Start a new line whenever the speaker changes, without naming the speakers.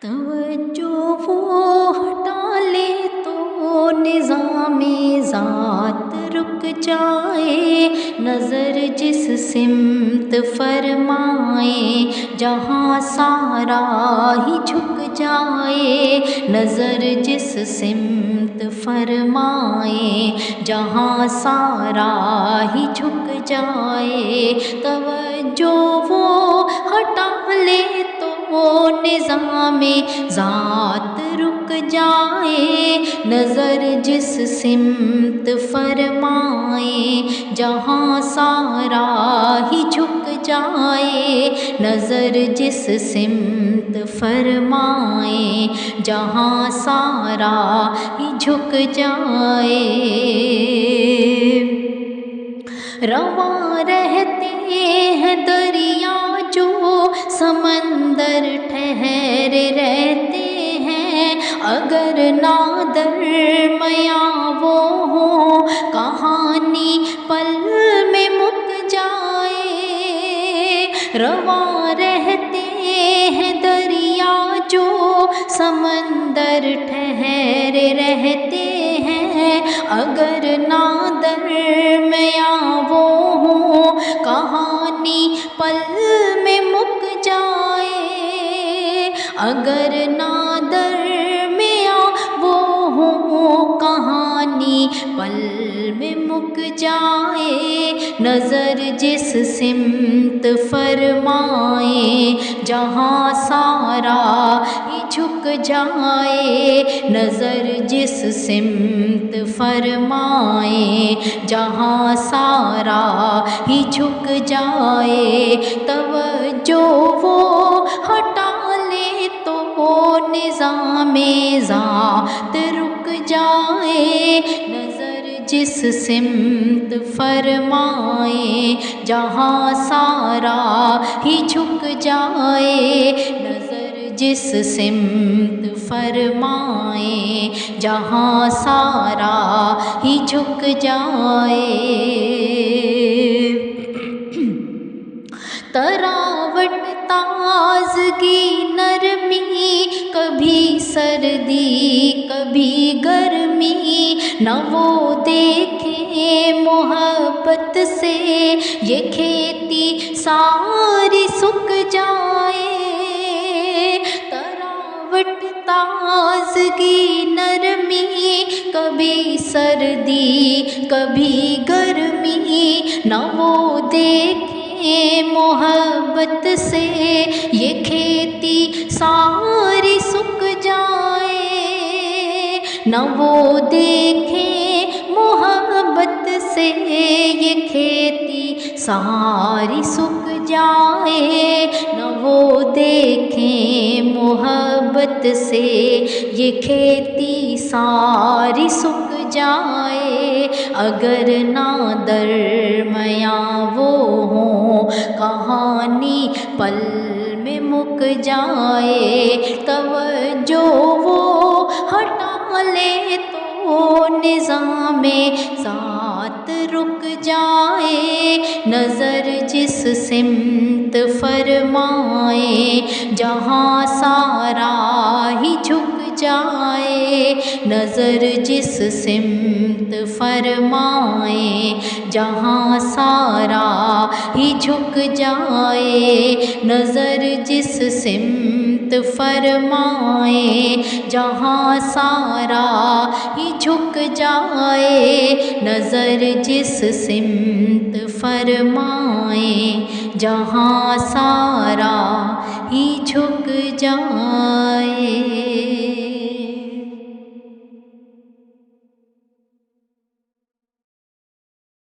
توجہ وہ ہٹا لے تو نظام ذات رک جائے، نظر جس سمت فرمائے جہاں سارا ہی جھک جائے، نظر جس سمت فرمائے جہاں سارا ہی جھک جائے، توجہ وہ ہٹا لے تو نظام ذات رک جائے، نظر جس سمت فرمائے جہاں سارا ہی جھک جائے، نظر جس سمت فرمائے جہاں سارا ہی جھک جائے۔ رواں رہتے ہیں دریا جو سمندر ٹھہرے رہتے ہیں، اگر درمیاں وہ ہوں کہانی پل میں مک جائے، رواں رہتے ہیں دریا جو سمندر ٹھہرے رہتے ہیں، اگر درمیاں وہ ہوں کہانی پل میں مک جائے، اگر درمیاں وہ ہوں کہانی پل میں مک جائے، نظر جس سمت فرمائے جہاں سارا ہی جھک جائے، نظر جس سمت فرمائے جہاں سارا ہی جھک جائے، توجہ وہ ہٹا لے تو نظام ذات رک جائے، نظر جس سمت فرمائے جہاں سارا ہی جھک جائے، نظر جس سمت فرمائے جہاں سارا ہی جھک جائے۔ تراوٹ تازگی نرمی کبھی سردی کبھی گرمی، نہ وہ دیکھے محبت سے یہ کھیتی ساری سک جائے، تراوٹ تازگی نرمی کبھی سردی کبھی گرمی، نہ وہ دیکھے محبت سے یہ کھیتی ساری سک جائے، نہ وہ دیکھے محبت سے یہ کھیتی ساری سک جائے، نہ وہ دیکھیں محبت سے یہ کھیتی ساری سک جائے، اگر درمیاں وہ ہوں کہانی پل میں مک جائے، توجہ وہ ہٹا لے تو نظام ذات رک جائے، نظر جس سمت فرمائے جہاں سارا ہی جھک جائے، نظر جس سمت فرمائے جہاں سارا ہی جھک جائے، نظر جس سمت فرمائے جہاں سارا ہی جھک جائے، نظر جس سمت فرمائے جہاں سارا ہی جھک جائے۔